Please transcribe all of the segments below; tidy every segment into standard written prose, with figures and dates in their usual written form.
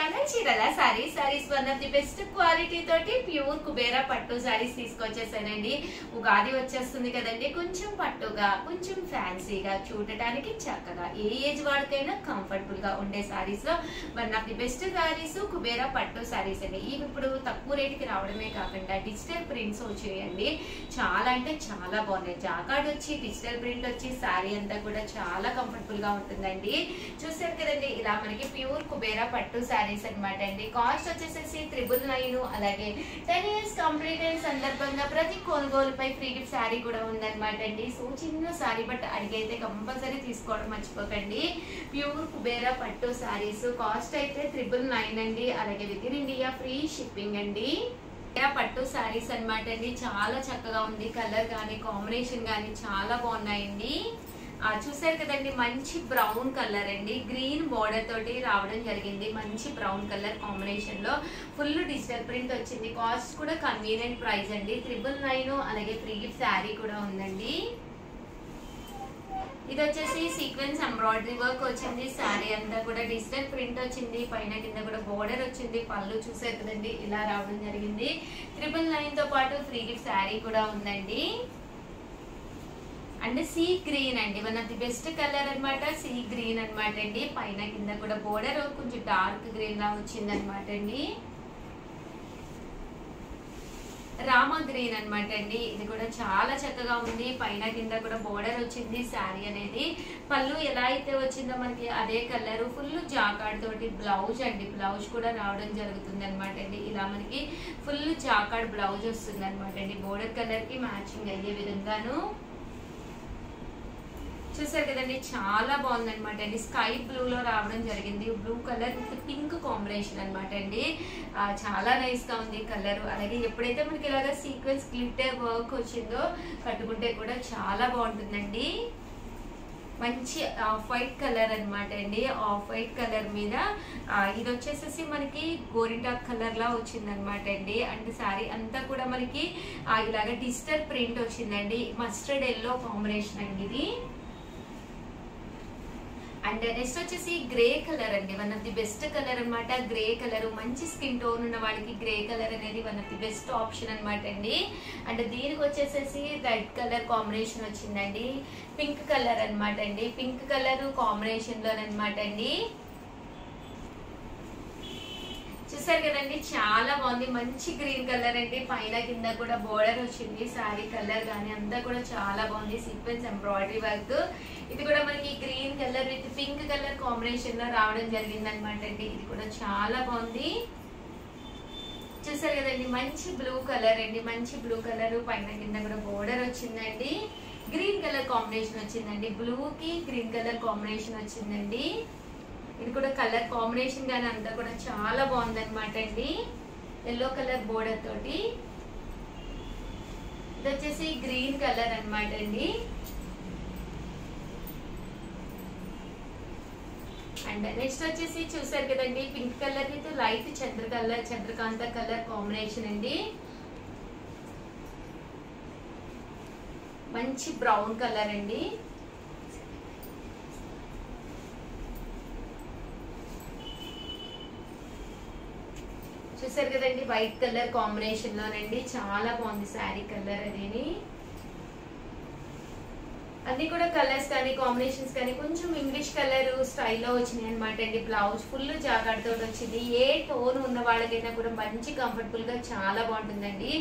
మన చీరల saris one of the best quality తోటి ప్యూర్ కుబేరా పట్టు సారీస్ తీసుకొచ్చేసానండి. ఉగాది వచ్చేస్తుంది కదండి, కొంచెం పట్టుగా కొంచెం ఫ్యాన్సీగా చూడటానికి చక్కగా ఏ ఏజ్ వాడికైనా కంఫర్టబుల్ గా ఉండే సారీస్ లో one of the best saris Kubera పట్టు సారీస్ అండి. ఇవి ఇప్పుడు తక్కువ రేటుకి రావడమే కాకుండా డిజిటల్ ప్రింట్స్ వచ్చేయండి, చాలా అంటే చాలా బాగున్నాయి. జాకార్డ్ వచ్చి డిజిటల్ ప్రింట్ వచ్చి సారీ అంతా కూడా చాలా కంఫర్టబుల్ గా ఉంటుందండి. చూసారు కదండి, ఇలా మనకి ప్యూర్ కుబేరా పట్టు సారీస్ అనమాట అండి. కాస్ట్ వచ్చేసేసి 999. అలాగే 10 years కంప్లీట్ అయిన సందర్భంగా ప్రతి కొనుగోలుపై ఫ్రీ గిఫ్ట్ సారీ కూడా ఉందన్నమాట అండి. సో చిన్న సారీ బట్ అడిగైతే కంపల్సరీ తీసుకోవడం మర్చిపోకండి. ప్యూర్ కుబేరా పట్టు సారీస్ కాస్ట్ అయితే 999 అండి. అలాగే with in India free shipping అండి. పట్టు సారీస్ అనమాట అండి, చాలా చక్కగా ఉంది. కలర్ గానీ కాంబినేషన్ గానీ చాలా బాగున్నాయండి. చూసారు కదండి, మంచి బ్రౌన్ కలర్ అండి, గ్రీన్ బోర్డర్ తోటి రావడం జరిగింది. మంచి బ్రౌన్ కలర్ కాంబినేషన్ లో ఫుల్ డిజిటల్ ప్రింట్ వచ్చింది. కాస్ట్ కూడా కన్వీనియంట్ ప్రైస్ అండి, 999. అలాగే ఫ్రీ గిఫ్ట్ శారీ కూడా ఉందండి. ఇది వచ్చేసి సీక్వెన్స్ ఎంబ్రాయిడరీ వర్క్ వచ్చింది. శారీ అంతా కూడా డిజిటల్ ప్రింట్ వచ్చింది. పైన కింద కూడా బోర్డర్ వచ్చింది. పళ్ళు చూసారు కదండి, ఇలా రావడం జరిగింది. 999 తో పాటు ఫ్రీ గిఫ్ట్ శారీ కూడా ఉందండి. అండ్ సీ గ్రీన్ అండి, one of the best colour అనమాట. సీ గ్రీన్ అనమాట అండి. పైన కింద కూడా బోర్డర్ కొంచెం డార్క్ గ్రీన్ లా వచ్చింది అనమాట అండి. రామా గ్రీన్ అనమాట అండి, ఇది కూడా చాలా చక్కగా ఉంది. పైన కింద కూడా బోర్డర్ వచ్చింది. శారీ అనేది పళ్ళు ఎలా అయితే వచ్చిందో మనకి అదే కలర్. ఫుల్ జాకార్డ్ తోటి బ్లౌజ్ అండి, బ్లౌజ్ కూడా రావడం జరుగుతుంది అనమాట అండి. ఇలా మనకి ఫుల్ జాకార్డ్ బ్లౌజ్ వస్తుంది అనమాట అండి, బోర్డర్ కలర్ కి మ్యాచింగ్ అయ్యే విధంగాను. చూసారు కదండి, చాలా బాగుంది అనమాట అండి. స్కై బ్లూ లో రావడం జరిగింది. Blue colour with pink combination అనమాట అండి. చాలా నైస్ గా ఉంది కలర్. అలాగే ఎప్పుడైతే మనకి ఇలాగా సీక్వెన్స్ గ్లిటర్ వర్క్ వచ్చిందో కట్టుకుంటే కూడా చాలా బాగుంటుందండి. మంచి ఆఫ్ వైట్ కలర్ అనమాట అండి. ఆఫ్ వైట్ కలర్ మీద ఇది వచ్చేసేసి మనకి గోరింటాక్ కలర్ లా వచ్చింది అనమాట అండి. అండ్ శారీ అంతా కూడా మనకి ఇలాగ డిజిటల్ ప్రింట్ వచ్చిందండి. మస్టర్డ్ ఎల్లో కాంబినేషన్ అండి ఇది. అండ్ నెక్స్ట్ వచ్చేసి గ్రే కలర్ అండి, one of the best colour అనమాట. గ్రే కలర్ మంచి స్కిన్ టోన్ ఉన్న వాళ్ళకి గ్రే కలర్ అనేది one of the best option అనమాట అండి. అండ్ దీనికి వచ్చేసేసి రెడ్ కలర్ కాంబినేషన్ వచ్చిందండి. పింక్ కలర్ అనమాట అండి, పింక్ కలర్ కాంబినేషన్ లో అనమాట అండి. చూసారు కదండి, చాలా బాగుంది. మంచి గ్రీన్ కలర్ అండి. పైన కింద కూడా బోర్డర్ వచ్చింది. శారీ కలర్ కానీ అంతా కూడా చాలా బాగుంది. Sequence embroidery work. ఇది కూడా మనకి green colour with pink colour combination లో రావడం జరిగింది అనమాట అండి. ఇది కూడా చాలా బాగుంది. చూసారు కదండి, మంచి బ్లూ కలర్ అండి, మంచి బ్లూ కలర్. పైన కింద కూడా బోర్డర్ వచ్చిందండి. గ్రీన్ కలర్ కాంబినేషన్ వచ్చిందండి. బ్లూ కి గ్రీన్ కలర్ కాంబినేషన్ వచ్చిందండి. ఇది కూడా కలర్ కాంబినేషన్ గానీ అంతా కూడా చాలా బాగుంది అనమాట అండి. ఎల్లో కలర్ బోర్డర్ తోటి. ఇది వచ్చేసి గ్రీన్ కలర్ అనమాట అండి. అండ్ నెక్స్ట్ వచ్చేసి చూసారు కదండి, pink colour with light Chandrakanta colour combination అండి. మంచి బ్రౌన్ కలర్ అండి. చూసారు కదండి, వైట్ కలర్ కాంబినేషన్ లోనండి. చాలా బాగుంది శారీ కలర్ అనేది. అన్ని కూడా కలర్స్ కానీ కాంబినేషన్స్ కానీ కొంచెం ఇంగ్లీష్ కలర్ స్టైల్లో వచ్చినాయి అనమాట అండి. బ్లౌజ్ ఫుల్ జాకార్డ్ తోటి వచ్చింది. ఏ టోన్ ఉన్న వాళ్ళకైనా కూడా మంచి కంఫర్టబుల్ గా చాలా బాగుంటుందండి.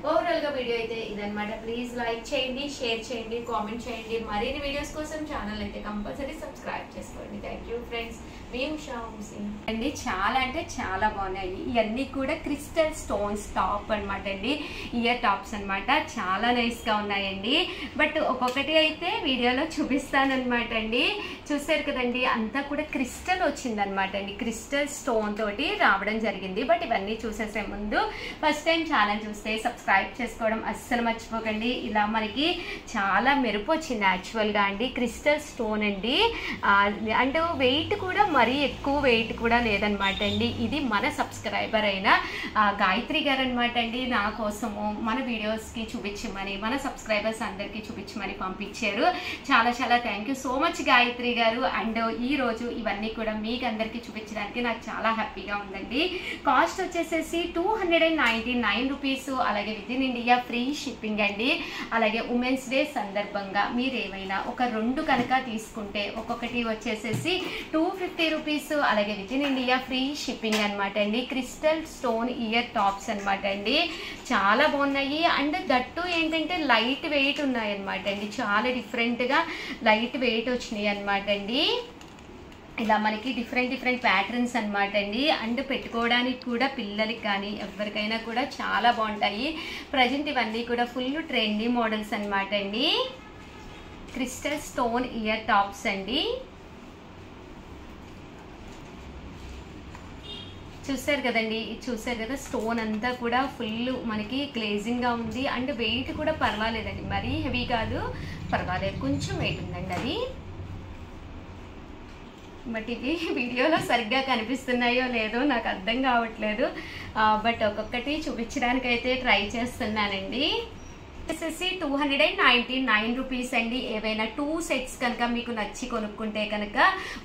ఓవరాల్ గా వీడియో అయితే ఇదనమాట. ప్లీజ్ లైక్ చేయండి, షేర్ చేయండి, కామెంట్ చేయండి. మరిన్ని వీడియోస్ కోసం ఛానల్ అయితే కంపల్సరీ సబ్స్క్రైబ్ చేసుకోండి. Thank you friends. అండి చాలా అంటే చాలా బాగున్నాయి. ఇవన్నీ కూడా క్రిస్టల్ స్టోన్స్ టాప్ అనమాట అండి, ఇయర్ టాప్స్ అనమాట. చాలా నైస్ గా ఉన్నాయండి. బట్ ఒక్కొక్కటి అయితే వీడియోలో చూపిస్తాను అనమాట అండి. చూసారు కదండి, అంతా కూడా క్రిస్టల్ వచ్చింది అనమాట అండి. క్రిస్టల్ స్టోన్ తోటి రావడం జరిగింది. బట్ ఇవన్నీ చూసేసే ముందు ఫస్ట్ టైం ఛానల్ చూస్తే సబ్స్క్రైబ్ చేసుకోవడం అస్సలు మర్చిపోకండి. ఇలా మనకి చాలా మెరుపు వచ్చింది యాక్చువల్ గా అండి. క్రిస్టల్ స్టోన్ అండి. అండ్ వెయిట్ కూడా మరీ ఎక్కువ వెయిట్ కూడా లేదనమాట అండి. ఇది మన సబ్స్క్రైబర్ అయిన గాయత్రి గారు అనమాట అండి. నా కోసము మన వీడియోస్కి చూపించమని, మన సబ్స్క్రైబర్స్ అందరికీ చూపించమని పంపించారు. చాలా చాలా thank you so much Gayatri గారు. అండ్ ఈ రోజు ఇవన్నీ కూడా మీకు అందరికీ చూపించడానికి నాకు చాలా హ్యాపీగా ఉందండి. కాస్ట్ వచ్చేసేసి 299 రూపీస్, అలాగే with in India free shipping అండి. అలాగే ఉమెన్స్ డే సందర్భంగా మీరు ఏమైనా ఒక 2 కనుక తీసుకుంటే ఒక్కొక్కటి వచ్చేసేసి 250 రూపీస్, అలాగే with in India free shipping అనమాట అండి. క్రిస్టల్ స్టోన్ ఇయర్ టాప్స్ అనమాట అండి, చాలా బాగున్నాయి. అండ్ దట్టు ఏంటంటే లైట్ వెయిట్ ఉన్నాయన్నమాట అండి, చాలా డిఫరెంట్గా లైట్ వెయిట్ వచ్చినాయి అనమాట అండి. ఇలా మనకి డిఫరెంట్ ప్యాటర్న్స్ అనమాట అండి. అండ్ పెట్టుకోవడానికి కూడా పిల్లలకి కానీ ఎవరికైనా కూడా చాలా బాగుంటాయి. ప్రజెంట్ ఇవన్నీ కూడా ఫుల్ ట్రెండీ మోడల్స్ అనమాట అండి. క్రిస్టల్ స్టోన్ ఇయర్ టాప్స్ అండి. చూసారు కదండి, చూసారు కదా స్టోన్ అంతా కూడా ఫుల్ మనకి గ్లేజింగ్గా ఉంది. అండ్ వెయిట్ కూడా పర్వాలేదండి, మరీ హెవీ కాదు, పర్వాలేదు, కొంచెం వెయిట్ ఉందండి అది. బట్ ఇవి వీడియోలో సరిగ్గా కనిపిస్తున్నాయో లేదో నాకు అర్థం కావట్లేదు, బట్ ఒక్కొక్కటి చూపించడానికి అయితే ట్రై చేస్తున్నానండి. వచ్చేసి 299 రూపీస్ అండి. ఏవైనా 2 సెట్స్ కనుక మీకు నచ్చి కొనుక్కుంటే కనుక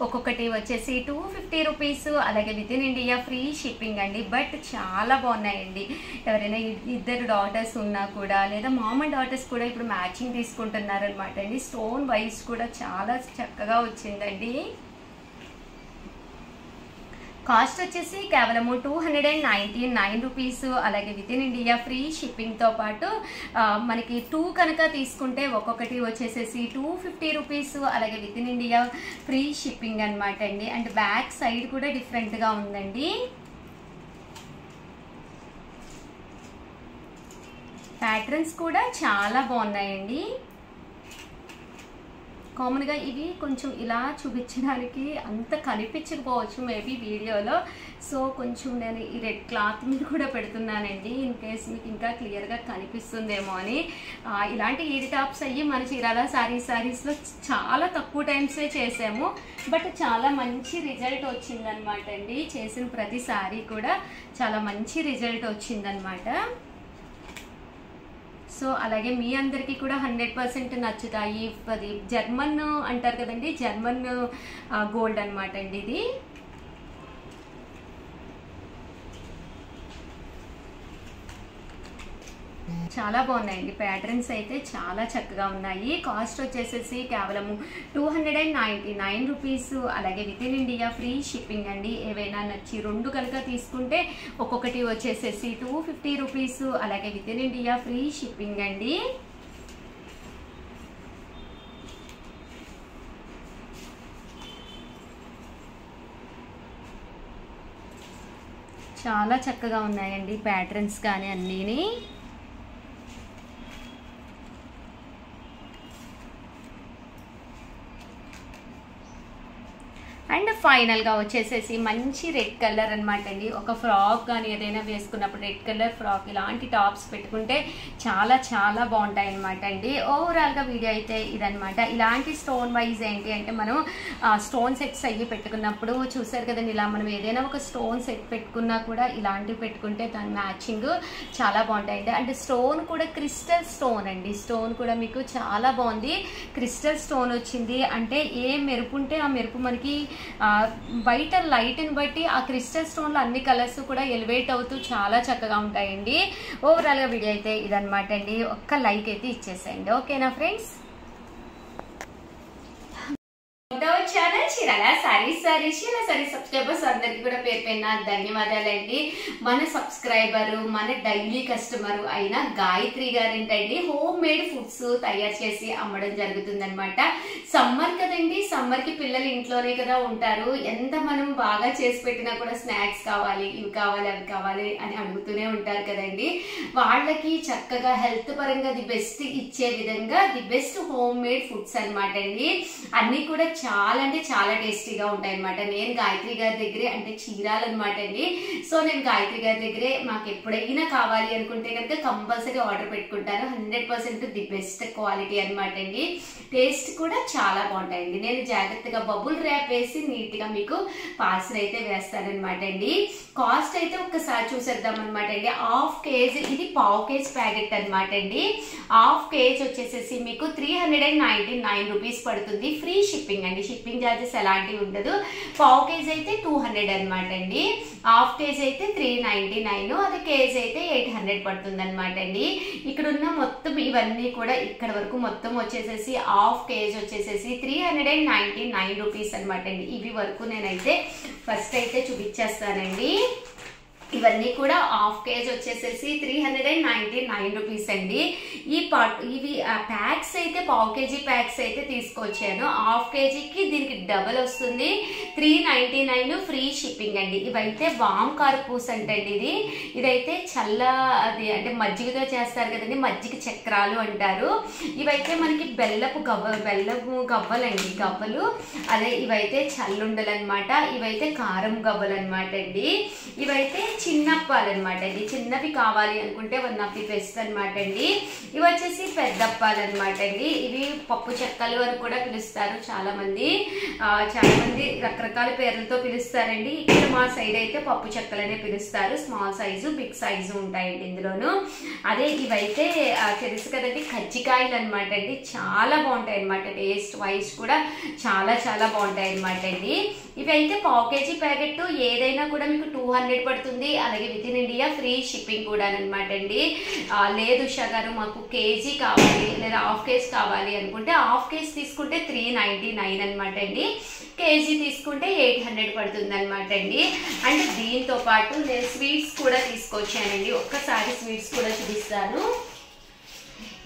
ఒక్కొక్కటి వచ్చేసి 250 రూపీస్, అలాగే with in India free shipping అండి. బట్ చాలా బాగున్నాయండి. ఎవరైనా ఇద్దరు డాటర్స్ ఉన్నా కూడా, లేదా మామ్ అండ్ డాటర్స్ కూడా ఇప్పుడు మ్యాచింగ్ తీసుకుంటున్నారనమాట అండి. స్టోన్ వైజ్ కూడా చాలా చక్కగా వచ్చిందండి. కాస్ట్ వచ్చేసి కేవలము 299 రూపీస్, అలాగే విత్ ఇన్ ఇండియా ఫ్రీ షిప్పింగ్తో పాటు మనకి 2 కనుక తీసుకుంటే ఒక్కొక్కటి వచ్చేసేసి 250 రూపీస్, అలాగే with in India free shipping అనమాట అండి. అండ్ బ్యాక్ సైడ్ కూడా డిఫరెంట్గా ఉందండి. ప్యాటర్న్స్ కూడా చాలా బాగున్నాయండి. కామన్గా ఇవి కొంచెం ఇలా చూపించడానికి అంత కనిపించకపోవచ్చు మేబీ వీడియోలో, సో కొంచెం నేను ఈ రెడ్ క్లాత్ మీద కూడా పెడుతున్నానండి, ఇన్ కేస్ మీకు ఇంకా క్లియర్గా కనిపిస్తుందేమో అని. ఇలాంటి ఈడి టాప్స్ అయ్యి మన చీరాల సారీస్లో చాలా తక్కువ టైమ్సే చేసాము, బట్ చాలా మంచి రిజల్ట్ వచ్చిందనమాట అండి. చేసిన ప్రతి సారీ కూడా చాలా మంచి రిజల్ట్ వచ్చిందనమాట. సో అలాగే మీ అందరికీ కూడా 100% నచ్చుతాయి. అది జర్మన్ అంటారు కదండి, జర్మన్ గోల్డ్ అనమాట అండి ఇది. చాలా బాగున్నాయండి, ప్యాటర్న్స్ అయితే చాలా చక్కగా ఉన్నాయి. కాస్ట్ వచ్చేసేసి కేవలము 299 రూపీస్, అలాగే with in India free shipping అండి. ఏవైనా నచ్చి 2 కనుక తీసుకుంటే ఒక్కొక్కటి వచ్చేసేసి 250 రూపీస్, అలాగే with in India free shipping అండి. చాలా చక్కగా ఉన్నాయండి ప్యాటర్న్స్ కానీ అన్నీని. అండ్ ఫైనల్గా వచ్చేసేసి మంచి రెడ్ కలర్ అనమాట అండి. ఒక ఫ్రాక్ కానీ ఏదైనా వేసుకున్నప్పుడు రెడ్ కలర్ ఫ్రాక్ ఇలాంటి టాప్స్ పెట్టుకుంటే చాలా చాలా బాగుంటాయి అనమాట అండి. ఓవరాల్గా వీడియో అయితే ఇదనమాట. ఇలాంటి స్టోన్ వైజ్ ఏంటి అంటే మనం స్టోన్ సెట్స్ అయ్యి పెట్టుకున్నప్పుడు చూసారు కదండి, ఇలా మనం ఏదైనా ఒక స్టోన్ సెట్ పెట్టుకున్నా కూడా ఇలాంటివి పెట్టుకుంటే దాని మ్యాచింగ్ చాలా బాగుంటాయండి. అంటే స్టోన్ కూడా క్రిస్టల్ స్టోన్ అండి, స్టోన్ కూడా మీకు చాలా బాగుంది. క్రిస్టల్ స్టోన్ వచ్చింది అంటే ఏ మెరుపు ఉంటే ఆ మెరుపు మనకి బయట లైట్ని బట్టి ఆ క్రిస్టల్ స్టోన్లో అన్ని కలర్స్ కూడా ఎలివేట్ అవుతూ చాలా చక్కగా ఉంటాయండి. ఓవరాల్గా వీడియో అయితే ఇదనమాట అండి. ఒక్క లైక్ అయితే ఇచ్చేసేయండి, ఓకేనా friends. Channel Chirala saris subscribers అందరికీ కూడా పేరు పైన ధన్యవాదాలండి. మన సబ్స్క్రైబరు, మన డైలీ కస్టమర్ అయిన గాయత్రి గారేంటండి హోమ్ మేడ్ ఫుడ్స్ తయారు చేసి అమ్మడం జరుగుతుంది అనమాట. సమ్మర్ కదండి, సమ్మర్ కి పిల్లలు ఇంట్లోనే కదా ఉంటారు. ఎంత మనం బాగా చేసి పెట్టినా కూడా స్నాక్స్ కావాలి, ఇవి కావాలి, అవి కావాలి అని అడుగుతూనే ఉంటారు కదండి. వాళ్ళకి చక్కగా హెల్త్ పరంగా ది బెస్ట్ ఇచ్చే విధంగా the best home made foods అనమాట అండి. అన్ని కూడా చాలా అంటే చాలా టేస్టీగా ఉంటాయి అనమాట. నేను గాయత్రి గారి దగ్గరే, అంటే చీరాలు అనమాట అండి. సో నేను గాయత్రి గారి దగ్గరే మాకు ఎప్పుడైనా కావాలి అనుకుంటే కనుక కంపల్సరీ ఆర్డర్ పెట్టుకుంటాను. 100% ది బెస్ట్ క్వాలిటీ అనమాట అండి. టేస్ట్ కూడా చాలా బాగుంటాయండి. నేను జాగ్రత్తగా బబుల్ ర్యాప్ వేసి నీట్ గా మీకు పార్సల్ అయితే వేస్తానమాట అండి. కాస్ట్ అయితే ఒక్కసారి చూసేద్దాం అనమాట అండి. హాఫ్ కేజీ, ఇది పావు కేజీ ప్యాకెట్ అనమాట అండి. హాఫ్ కేజీ వచ్చేసేసి మీకు 399 రూపీస్ పడుతుంది. ఫ్రీ షిప్పింగ్ అండి, షిప్పింగ్ ఛార్జెస్ ఎలాంటివి ఉండదు. పావు కేజీ అయితే 200 అనమాట అండి. హాఫ్ కేజీ అయితే 399, అదే కేజీ అయితే 800 పడుతుంది అనమాట అండి. ఇక్కడ ఉన్న మొత్తం ఇవన్నీ కూడా ఇక్కడ వరకు మొత్తం వచ్చేసేసి హాఫ్ కేజీ వచ్చేసేసి 399 రూపీస్ అనమాట అండి. ఇవి వరకు నేనైతే ఫస్ట్ అయితే చూపించేస్తానండి. ఇవన్నీ కూడా హాఫ్ కేజీ వచ్చేసేసి 399 రూపీస్ అండి. ఇవి ప్యాక్స్ అయితే పావు కేజీ ప్యాక్స్ అయితే తీసుకొచ్చాను. హాఫ్ కేజీకి దీనికి డబల్ వస్తుంది, 399 ఫ్రీ షిప్పింగ్ అండి. ఇవైతే వామ్ కార్పూస్ అంటండి. ఇదైతే అది అంటే మజ్జిగతో చేస్తారు కదండి, మజ్జిగ చక్రాలు అంటారు. ఇవైతే మనకి బెల్లపు గవ్వలండి, గవ్వలు. అదే ఇవైతే చల్లుండలు అనమాట. ఇవైతే కారం గవ్వలు అనమాట అండి. ఇవైతే చిన్నప్పాలు అనమాట అండి. చిన్నవి కావాలి అనుకుంటే 1 of the best అనమాట అండి. ఇవి వచ్చేసి పెద్దప్పాలు అనమాట అండి. ఇవి పప్పు చెక్కలు అని కూడా పిలుస్తారు చాలా మంది రకరకాల పేర్లతో పిలుస్తారండి. ఇక్కడ మా సైడ్ అయితే పప్పు చెక్కలనే పిలుస్తారు. స్మాల్ సైజు, బిగ్ సైజు ఉంటాయండి ఇందులోను. అదే ఇవైతే తెలుసు కదండి, కజ్జికాయలు అనమాట అండి. చాలా బాగుంటాయి అనమాట. టేస్ట్ వైజ్ కూడా చాలా చాలా బాగుంటాయి అనమాట అండి. ఇవి అయితే పావు కేజీ ప్యాకెట్ ఏదైనా కూడా మీకు 200 పడుతుంది. అలాగే with in India free shipping కూడా అనమాట అండి. లేదు ఉషా గారు మాకు కేజీ కావాలి లేదా హాఫ్ కేజీ కావాలి అనుకుంటే హాఫ్ కేజీ తీసుకుంటే 399 అనమాట అండి. కేజీ తీసుకుంటే 800 పడుతుంది అనమాట అండి. అండ్ దీంతో పాటు నేను స్వీట్స్ కూడా తీసుకొచ్చానండి. ఒక్కసారి స్వీట్స్ కూడా చూపిస్తాను.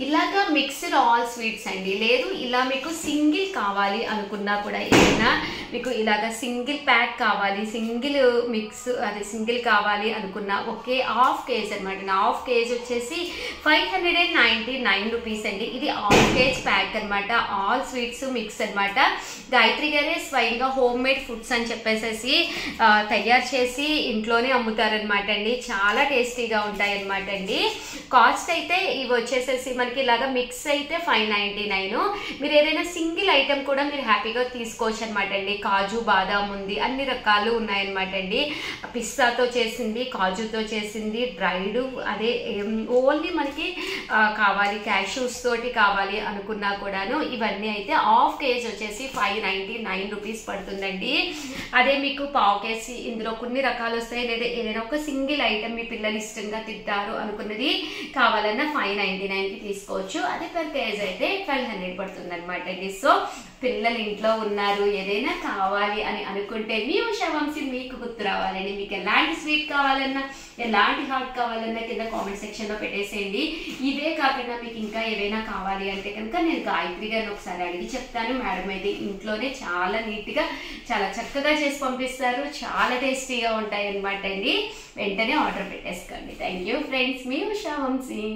ఇలాగా మిక్స్డ్ ఆల్ స్వీట్స్ అండి. లేదు ఇలా మీకు సింగిల్ కావాలి అనుకున్నా కూడా, ఏదైనా మీకు ఇలాగా సింగిల్ ప్యాక్ కావాలి, సింగిల్ మిక్స్ అదే సింగిల్ కావాలి అనుకున్నా ఒకే హాఫ్ కేజీ అనమాట. హాఫ్ కేజీ వచ్చేసి 599 రూపీస్ అండి. ఇది హాఫ్ కేజీ ప్యాక్ అనమాట. ఆల్ స్వీట్స్ మిక్స్ అనమాట. గాయత్రి గారే స్వయంగా హోమ్ మేడ్ ఫుడ్స్ అని చెప్పేసి తయారు చేసి ఇంట్లోనే అమ్ముతారనమాట అండి. చాలా టేస్టీగా ఉంటాయి అనమాట అండి. కాస్ట్ అయితే ఇవి వచ్చేసేసి మనకి ఇలాగా మిక్స్ అయితే 599. మీరు ఏదైనా సింగిల్ ఐటెం కూడా మీరు హ్యాపీగా తీసుకోవచ్చు అనమాట అండి. కాజు బాదాం ఉంది, అన్ని రకాలు ఉన్నాయన్నమాట అండి. పిస్తాతో చేసింది, కాజుతో చేసింది, డ్రైడ్, అదే ఓన్లీ మనకి కావాలి క్యాష్యూస్ తోటి కావాలి అనుకున్నా కూడాను ఇవన్నీ అయితే హాఫ్ కేజీ వచ్చేసి 599 రూపీస్ పడుతుందండి. అదే మీకు పావు కేజీ ఇందులో కొన్ని రకాలు వస్తాయి. లేదా ఏదైనా ఒక సింగిల్ ఐటెం మీ పిల్లలు ఇష్టంగా తింటారు అనుకున్నది కావాలన్నా 599కి తీసుకోవచ్చు. అదే పర్ కేజీ అయితే 1200 పడుతుంది అనమాట అండి. సో పిల్లలు ఇంట్లో ఉన్నారు, ఏదైనా కావాలి అని అనుకుంటే మీ ఉషా వంశీ మీకు గుర్తు రావాలండి. మీకు ఎలాంటి స్వీట్ కావాలన్నా, ఎలాంటి హాట్ కావాలన్నా కింద కామెంట్ సెక్షన్ లో పెట్టేసేయండి. ఇవే కాకుండా మీకు ఇంకా ఏవైనా కావాలి అంటే కనుక నేను గాయత్రి గారిని ఒకసారి అడిగి చెప్తాను. మేడం అయితే ఇంట్లోనే చాలా నీట్ గా చాలా చక్కగా చేసి పంపిస్తారు. చాలా టేస్టీగా ఉంటాయి అనమాట అండి. వెంటనే ఆర్డర్ పెట్టేసుకోండి. థ్యాంక్ యూ ఫ్రెండ్స్, మీ ఉషా వంశీ.